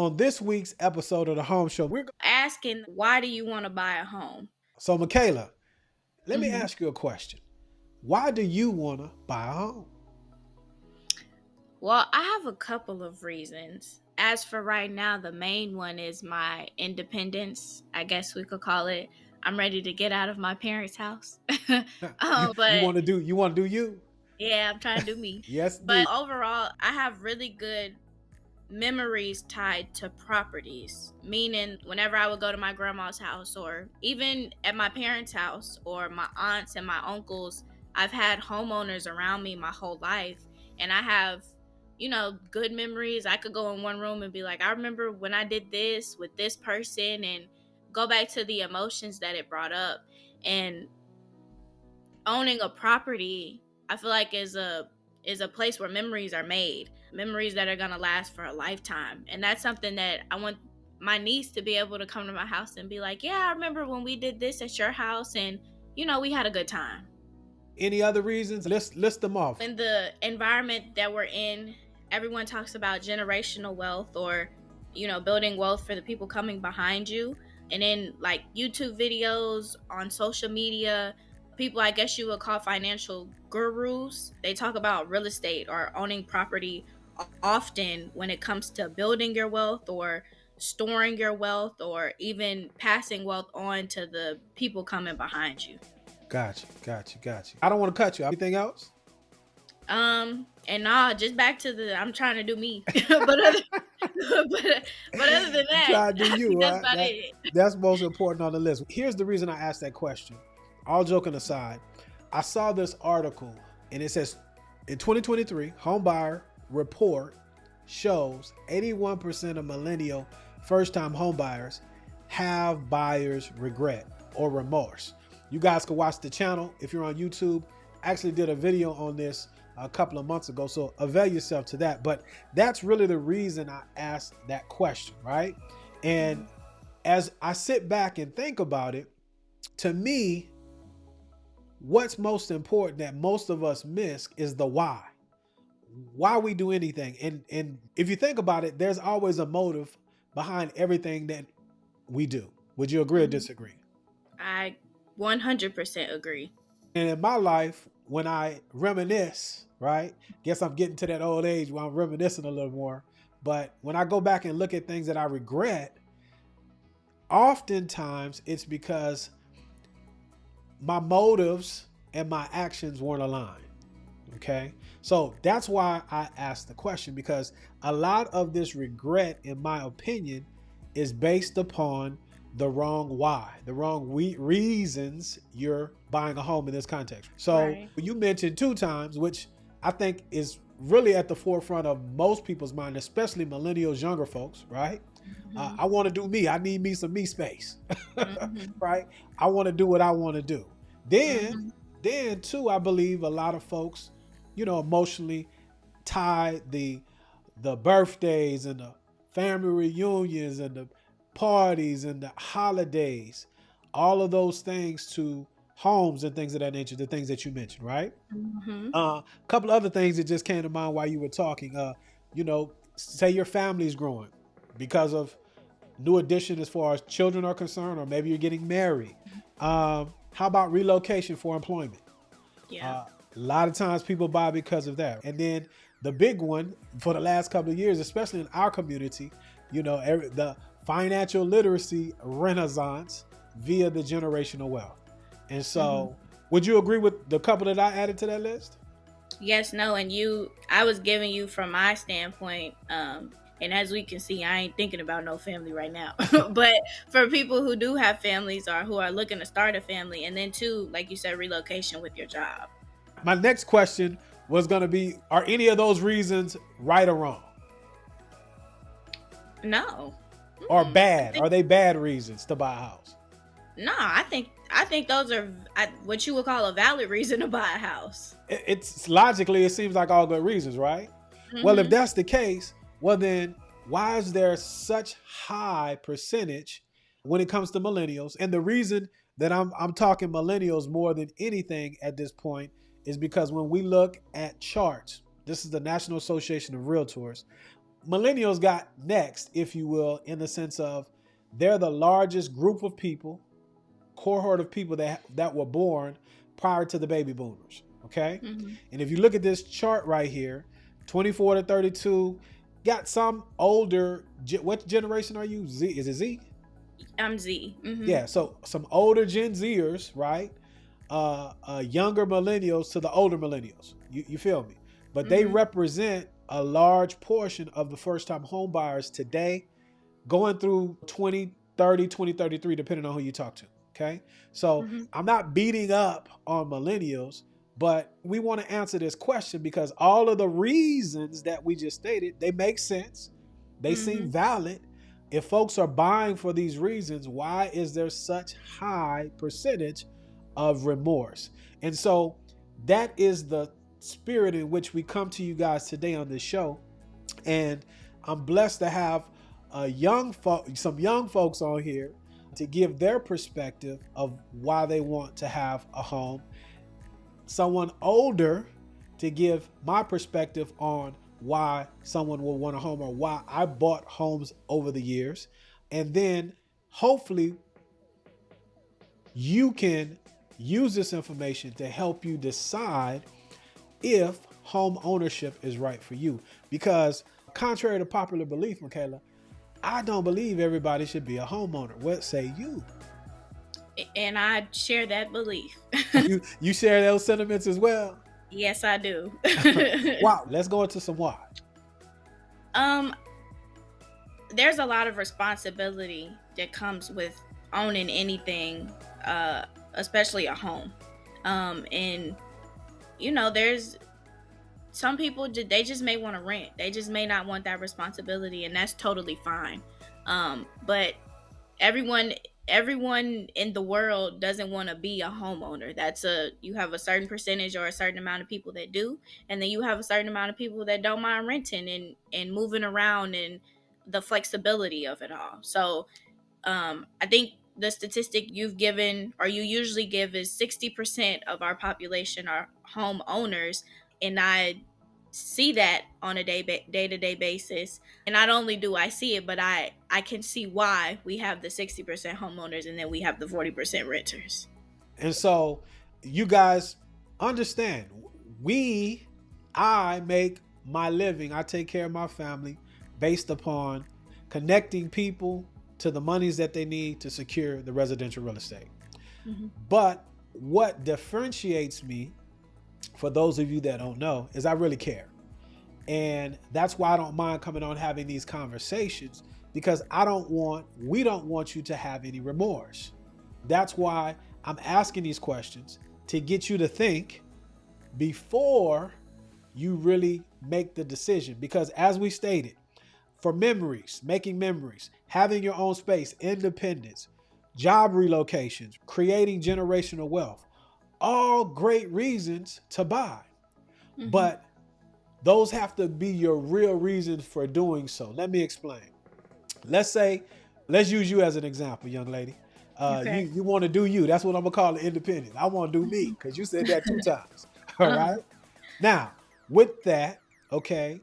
On this week's episode of the Home Show, Asking, why do you want to buy a home? so Michaela, let me hmm ask you a question. Why do you want to buy a home? Well, I have a couple of reasons. As for right now, the main one is my independence, I guess we could call it. I'm ready to get out of my parents' house. You But want to do you? yeah, I'm trying to do me. Yes, But indeed. overall, I have really good memories tied to properties, meaning whenever I would go to my grandma's house or even at my parents' house or my aunts and my uncles, I've had homeowners around me my whole life, and I have, good memories. I could go in one room and be like, I remember when I did this with this person, and go back to the emotions that it brought up. And owning a property, I feel like is a place where memories are made, memories that are going to last for a lifetime. And that's something that I want my niece to be able to come to my house and be like, yeah, I remember when we did this at your house, and we had a good time. Any other reasons? List them off. In the environment that we're in, everyone talks about generational wealth, or building wealth for the people coming behind you. And in like YouTube videos, on social media, people I guess you would call financial gurus, they talk about real estate or owning property often when it comes to building your wealth or storing your wealth or even passing wealth on to the people coming behind you. Got you. I don't want to cut you. Anything else? And just back to the I'm trying to do me. but other, but other than You that, try to do I you, think that's right? about it. That's most important on the list. Here's the reason I asked that question. All joking aside, I saw this article and it says in 2023, Home Buyer Report shows 81% of millennial first-time home buyers have buyer's regret or remorse. You guys can watch the channel if you're on YouTube. I actually did a video on this a couple of months ago, so avail yourself to that. But that's really the reason I asked that question, right? And as I sit back and think about it, to me, what's most important that most of us miss is the why. Why we do anything. And if you think about it, there's always a motive behind everything that we do. Would you agree or disagree? I 100% agree. And in my life, when I reminisce, right? Guess I'm getting to that old age where I'm reminiscing a little more. But when I go back and look at things that I regret, oftentimes it's because my motives and my actions weren't aligned. Okay. So that's why I asked the question, because a lot of this regret, in my opinion, is based upon the wrong why, the wrong reasons you're buying a home in this context. So Right. you mentioned two times, which I think is really at the forefront of most people's mind, especially millennials, younger folks, right? I want to do me. I need me some me space, Mm-hmm. right? I want to do what I want to do. Then, Mm-hmm. then too, I believe a lot of folks, emotionally tie the birthdays and the family reunions and the parties and the holidays, all of those things to homes and things of that nature, the things that you mentioned, right? Mm-hmm. A couple other things that just came to mind while you were talking. Say your family's growing because of new addition as far as children are concerned, or maybe you're getting married. How about relocation for employment? Yeah. A lot of times people buy because of that. And then the big one for the last couple of years, especially in our community, the financial literacy renaissance via the generational wealth. And so would you agree with the couple that I added to that list? Yes, no, and I was giving you from my standpoint, and as we can see, I ain't thinking about no family right now. But for people who do have families or who are looking to start a family, and then two, like you said, relocation with your job. My next question was going to be, are any of those reasons right or wrong? No. Or bad? Are they bad reasons to buy a house? No, I think those are what you would call a valid reason to buy a house. It's logically, it seems like all good reasons, right? Well, if that's the case, well then why is there such high percentage when it comes to millennials? And the reason that I'm talking millennials more than anything at this point is because when we look at charts, this is the National Association of Realtors, millennials got next, if you will, in the sense of they're the largest group of people, cohort of people that were born prior to the baby boomers. Okay. Mm-hmm. And if you look at this chart right here, 24 to 32, got some older. What generation are you? Z? Is it Z? I'm Z. Mm-hmm. Yeah. So some older Gen Zers, right? Younger millennials to the older millennials. You feel me? But they represent a large portion of the first-time home buyers today, going through 2030, 2033, depending on who you talk to. Okay. So I'm not beating up on millennials, but we want to answer this question because all of the reasons that we just stated, they make sense. They seem valid. If folks are buying for these reasons, why is there such high percentage of remorse? And so that is the spirit in which we come to you guys today on this show. And I'm blessed to have some young folks on here to give their perspective of why they want to have a home. Someone older to give my perspective on why someone will want a home or why I bought homes over the years. And then hopefully you can use this information to help you decide if home ownership is right for you. Because contrary to popular belief, Michaela, I don't believe everybody should be a homeowner. What say you? And I share that belief. You share those sentiments as well? Yes, I do. Wow. Let's go into some why. There's a lot of responsibility that comes with owning anything, especially a home. And there's some people, they just may want to rent. They just may not want that responsibility, and that's totally fine. But everyone in the world doesn't want to be a homeowner. You have a certain percentage or a certain amount of people that do, and then you have a certain amount of people that don't mind renting and moving around and the flexibility of it all. So I think the statistic you've given, or you usually give, is 60% of our population are homeowners, and I see that on a day-to-day basis. And not only do I see it, but I can see why we have the 60% homeowners and then we have the 40% renters. And so you guys understand, I make my living, I take care of my family based upon connecting people to the monies that they need to secure the residential real estate. But what differentiates me, for those of you that don't know, is I really care. And that's why I don't mind coming on having these conversations, because we don't want you to have any remorse. That's why I'm asking these questions, to get you to think before you really make the decision. Because as we stated, for memories, making memories, having your own space, independence, job relocations, creating generational wealth, all great reasons to buy. But those have to be your real reasons for doing so. Let me explain. Let's use you as an example, young lady. Okay. You want to do you. That's what I'm going to call it, independent. I want to do me, because you said that 2 times. All right. Now, with that, okay,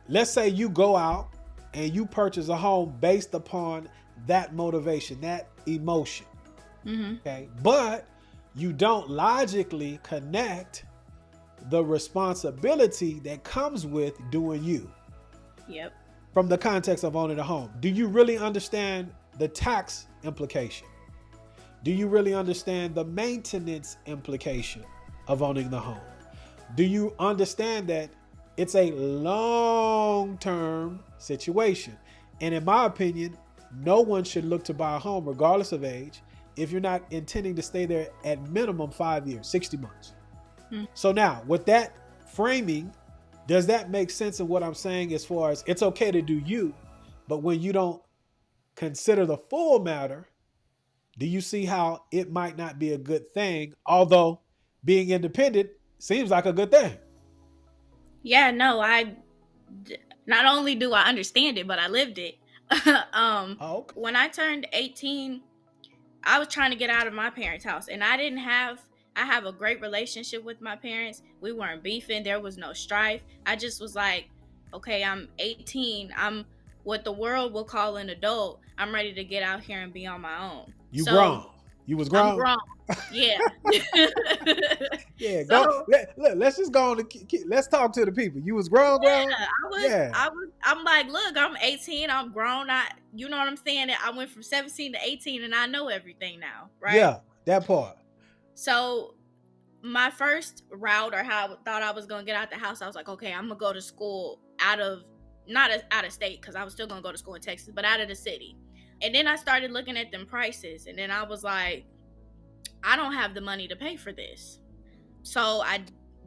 let's say you go out and you purchase a home based upon that motivation, that emotion. Okay. But you don't logically connect the responsibility that comes with doing you. Yep. From the context of owning a home. Do you really understand the tax implication? Do you really understand the maintenance implication of owning the home? Do you understand that it's a long-term situation? And in my opinion, no one should look to buy a home, regardless of age, if you're not intending to stay there at minimum 5 years, 60 months. So now, with that framing, does that make sense in what I'm saying, as far as it's okay to do you, but when you don't consider the full matter, do you see how it might not be a good thing, although being independent seems like a good thing? Yeah, no, not only do I understand it, but I lived it. Okay. When I turned 18, I was trying to get out of my parents' house, and I have a great relationship with my parents. We weren't beefing. There was no strife. I just was like, okay, I'm 18. I'm what the world will call an adult. I'm ready to get out here and be on my own. You So grown. You was I'm grown. grown. Yeah. Yeah, go. So Let's just go on. Let's talk to the people. You was grown, grown. Yeah, I'm like, look, I'm 18, I'm grown. You know what I'm saying? I went from 17 to 18 and I know everything now, right? yeah, that part. So my first route, or how I thought I was gonna get out the house, I was like, okay, I'm gonna go to school not out of state, because I was still gonna go to school in Texas, but out of the city. And then I started looking at them prices, and then I was like, I don't have the money to pay for this. So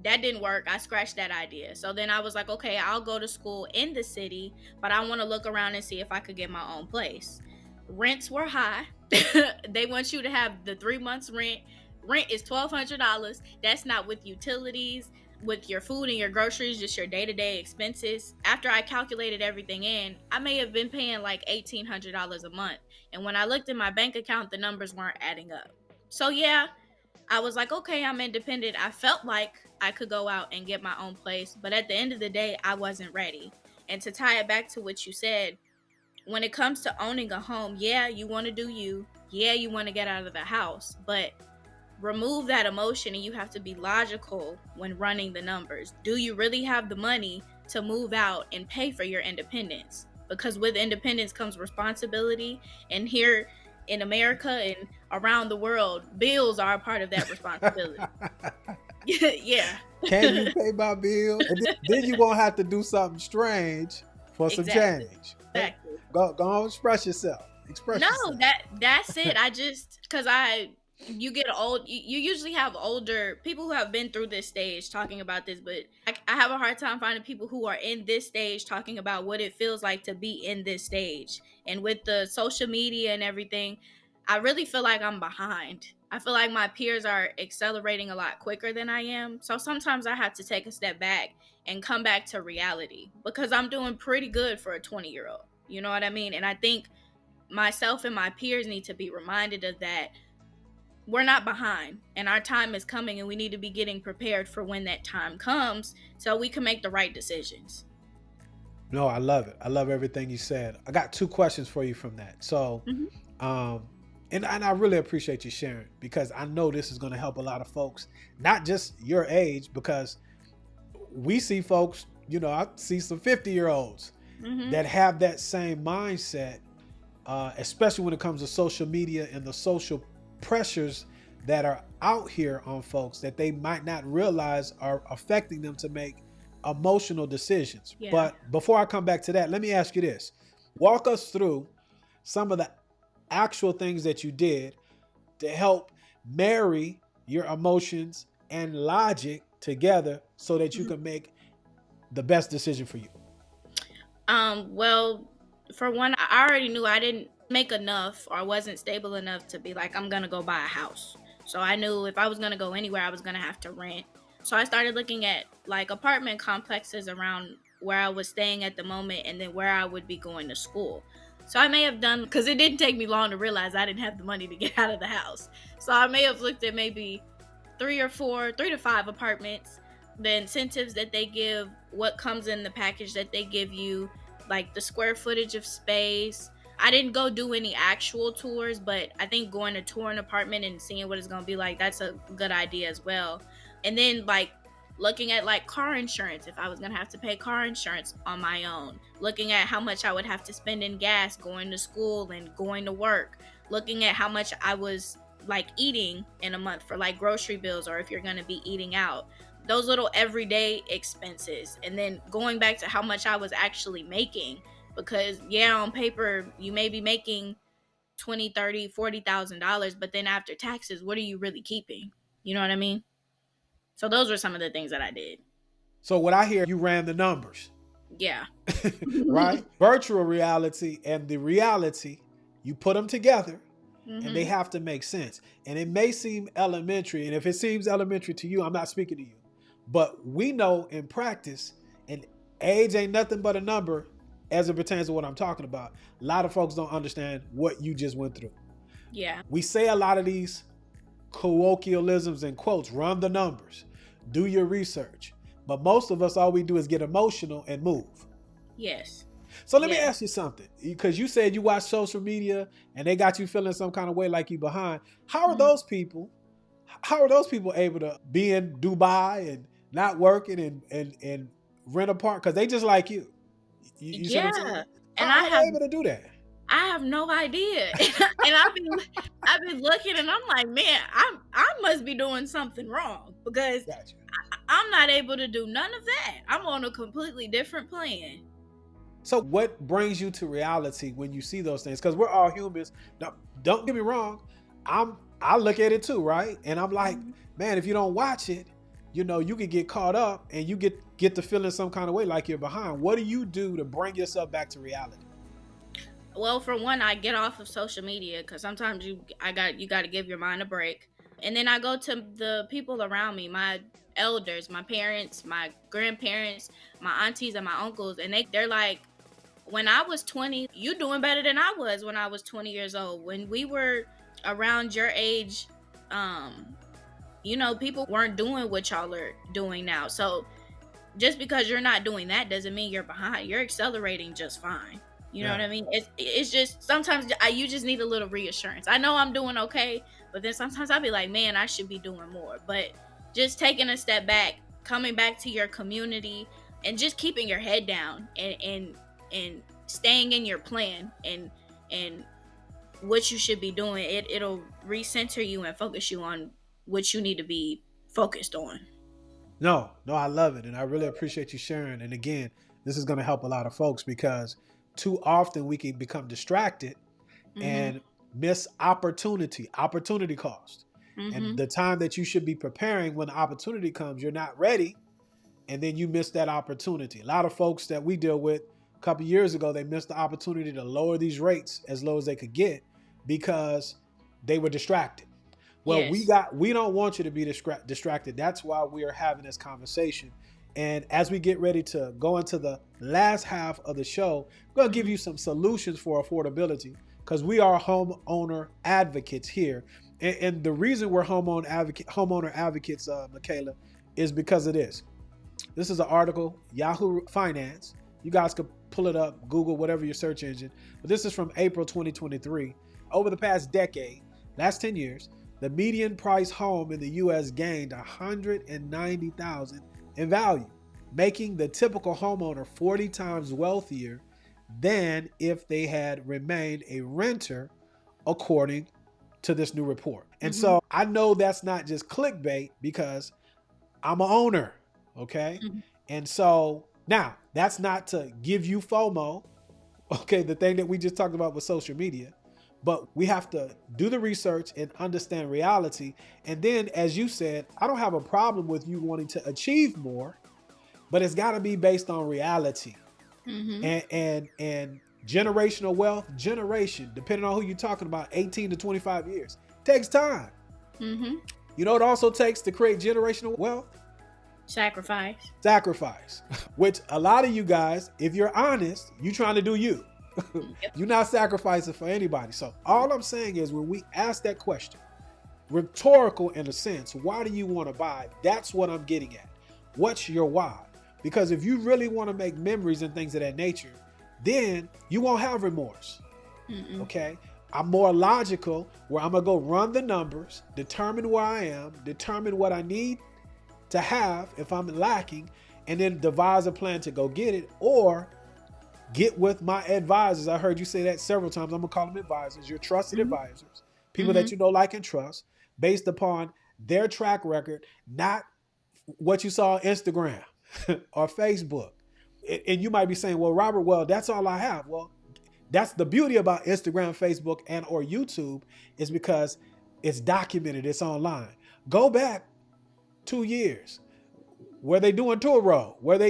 that didn't work. I scratched that idea. So then I was like, okay, I'll go to school in the city, but I want to look around and see if I could get my own place. Rents were high. They want you to have the 3 months rent. Rent is $1,200. That's not with utilities, with your food and your groceries, just your day-to-day expenses. After I calculated everything in, I may have been paying like $1,800 a month. And when I looked at my bank account, the numbers weren't adding up. So yeah, I was like, okay, I'm independent. I felt like I could go out and get my own place, but at the end of the day, I wasn't ready. And to tie it back to what you said, when it comes to owning a home, yeah, you want to do you. Yeah, you want to get out of the house, but remove that emotion and you have to be logical when running the numbers. Do you really have the money to move out and pay for your independence? Because with independence comes responsibility, and here in America and around the world, bills are a part of that responsibility. Yeah. Can you pay my bill? And then you won't have to do something strange for some Exactly. change. Exactly. Go on, express yourself. Express No, yourself. that's it. Because you get old, you usually have older people who have been through this stage talking about this, but I have a hard time finding people who are in this stage talking about what it feels like to be in this stage. And with the social media and everything, I really feel like I'm behind. I feel like my peers are accelerating a lot quicker than I am. So sometimes I have to take a step back and come back to reality, because I'm doing pretty good for a 20-year-old. You know what I mean? And I think myself and my peers need to be reminded of that. We're not behind, and our time is coming, and we need to be getting prepared for when that time comes so we can make the right decisions. No, I love it. I love everything you said. I got 2 questions for you from that. So, Mm-hmm. and I really appreciate you sharing, because I know this is going to help a lot of folks, not just your age, because we see folks, I see some 50-year-olds Mm-hmm. that have that same mindset, especially when it comes to social media and the social pressures that are out here on folks that they might not realize are affecting them to make emotional decisions. Yeah. But before I come back to that, let me ask you this. Walk us through some of the actual things that you did to help marry your emotions and logic together so that you can make the best decision for you. Well, for one, I already knew I didn't make enough or wasn't stable enough to be like, I'm gonna go buy a house. So I knew if I was gonna go anywhere, I was gonna have to rent. So I started looking at like apartment complexes around where I was staying at the moment, and then where I would be going to school. So I may have done, because it didn't take me long to realize I didn't have the money to get out of the house. So I may have looked at maybe 3 to 5 apartments, the incentives that they give, what comes in the package that they give you, like the square footage of space. I didn't go do any actual tours, but I think going to tour an apartment and seeing what it's going to be like, that's a good idea as well. And then like looking at like car insurance, if I was going to have to pay car insurance on my own, looking at how much I would have to spend in gas going to school and going to work, looking at how much I was like eating in a month for like grocery bills, or if you're going to be eating out, those little everyday expenses. And then going back to how much I was actually making, because yeah, on paper you may be making $20,000, $30,000, $40,000, but then after taxes, what are you really keeping? You know what I mean? So those were some of the things that I did. So what I hear, you ran the numbers. Yeah. Right? Virtual reality and the reality, you put them together, Mm-hmm. and they have to make sense. And it may seem elementary, and if it seems elementary to you, I'm not speaking to you. But we know in practice, and age ain't nothing but a number as it pertains to what I'm talking about. A lot of folks don't understand what you just went through. Yeah. We say a lot of these colloquialisms and quotes, run the numbers, do your research. But most of us, all we do is get emotional and move. Yes. So let me Yes. ask you something, because you said you watch social media and they got you feeling some kind of way like you behind. How are Mhm. those people? How are those people able to be in Dubai and not working and rent a park because they just like you? You see what I'm Yeah. saying? And How are they able to do that? I have no idea. And I've been looking and I'm like, man, I must be doing something wrong because Gotcha. I'm not able to do none of that. I'm on a completely different plan. So what brings you to reality when you see those things? Because we're all humans. Now, don't get me wrong. I look at it too, right? And I'm like, Mhm. man, if you don't watch it, you could get caught up and you get to feeling some kind of way like you're behind. What do you do to bring yourself back to reality? Well, for one, I get off of social media because sometimes you got to give your mind a break, and then I go to the people around me, my elders, my parents, my grandparents, my aunties, and my uncles, and they're like, when I was 20, you doing better than I was when I was 20 years old. When we were around your age, um, people weren't doing what y'all are doing now. So just because you're not doing that doesn't mean you're behind. You're accelerating just fine. You know Yeah. what I mean? It's just sometimes you just need a little reassurance. I know I'm doing okay, but then sometimes I'll be like, man, I should be doing more. But just taking a step back, coming back to your community, and just keeping your head down and staying in your plan and what you should be doing. It'll recenter you and focus you on what you need to be focused on. No, I love it. And I really appreciate you sharing. And again, this is going to help a lot of folks because too often we can become distracted Mhm. and miss opportunity cost. And Mhm. the time that you should be preparing when the opportunity comes, you're not ready. And then you miss that opportunity. A lot of folks that we deal with a couple of years ago, they missed the opportunity to lower these rates as low as they could get because they were distracted. Well, Yes. we don't want you to be distracted. That's why we are having this conversation. And as we get ready to go into the last half of the show, we're going to give Mhm. you some solutions for affordability because we are homeowner advocates here. And the reason we're homeowner advocates, Michaela, is because of this. This is an article, Yahoo Finance. You guys could pull it up, Google, whatever your search engine. But this is from April 2023. Over the past decade, last 10 years, the median price home in the US gained 190,000 in value, making the typical homeowner 40 times wealthier than if they had remained a renter, according to this new report. And Mhm. so I know that's not just clickbait because I'm an owner, okay? Mhm. And so now that's not to give you FOMO, okay, the thing that we just talked about with social media, but we have to do the research and understand reality. And then, as you said, I don't have a problem with you wanting to achieve more, but it's got to be based on reality Mhm. and generational wealth. Generation, depending on who you're talking about, 18 to 25 years takes time. Mhm. You know, it also takes to create generational wealth. Sacrifice. Sacrifice, which a lot of you guys, if you're honest, you trying to do you. Yep. You're not sacrificing for anybody. So all I'm saying is when we ask that question, rhetorical in a sense, why do you want to buy? That's what I'm getting at. What's your why? Because if you really want to make memories and things of that nature, then you won't have remorse. Mm-mm. Okay. I'm more logical where I'm going to go run the numbers, determine where I am, determine what I need to have if I'm lacking, and then devise a plan to go get it or get with my advisors. I heard you say that several times. I'm gonna call them advisors, your trusted Mhm. advisors, people that Mhm. you know, like, and trust based upon their track record, not what you saw on Instagram or Facebook. And you might be saying, well, Robert, well, that's all I have. Well, that's the beauty about Instagram, Facebook, and or YouTube is because it's documented, it's online. Go back 2 years. Were they doing tour road? What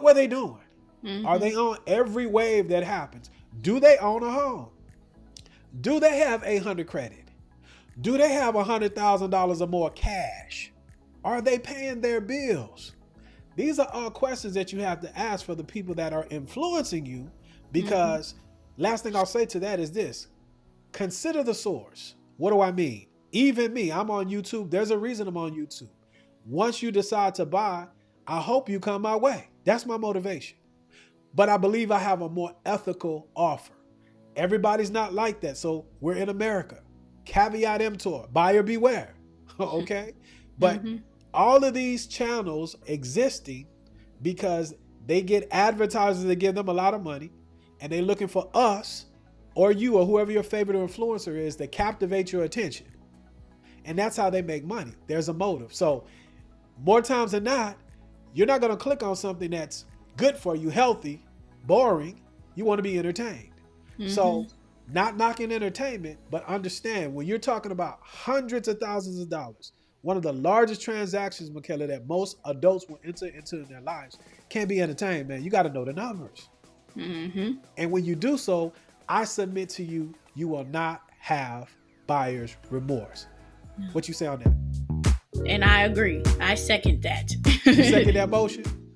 were they doing? Are Mhm. they on every wave that happens? Do they own a home? Do they have 800 credit? Do they have $100,000 or more cash? Are they paying their bills? These are all questions that you have to ask for the people that are influencing you Mhm. because last thing I'll say to that is this. Consider the source. What do I mean? Even me, I'm on YouTube. There's a reason I'm on YouTube. Once you decide to buy, I hope you come my way. That's my motivation. but I believe I have a more ethical offer. Everybody's not like that. So we're in America. Caveat emptor, buyer beware. Okay? But all of these channels existing because they get advertisers that give them a lot of money, and they're looking for us or you or whoever your favorite influencer is to captivate your attention. And that's how they make money. There's a motive. So more times than not, you're not going to click on something that's good for you, healthy, boring. You want to be entertained. So not knocking entertainment, but understand when you're talking about hundreds of thousands of dollars, one of the largest transactions, Michaela, that most adults will enter into in their lives can't be entertained, man. You got to know the numbers. And when you do so, I submit to you, you will not have buyer's remorse. What you say on that? And I agree. I second that. You second that motion?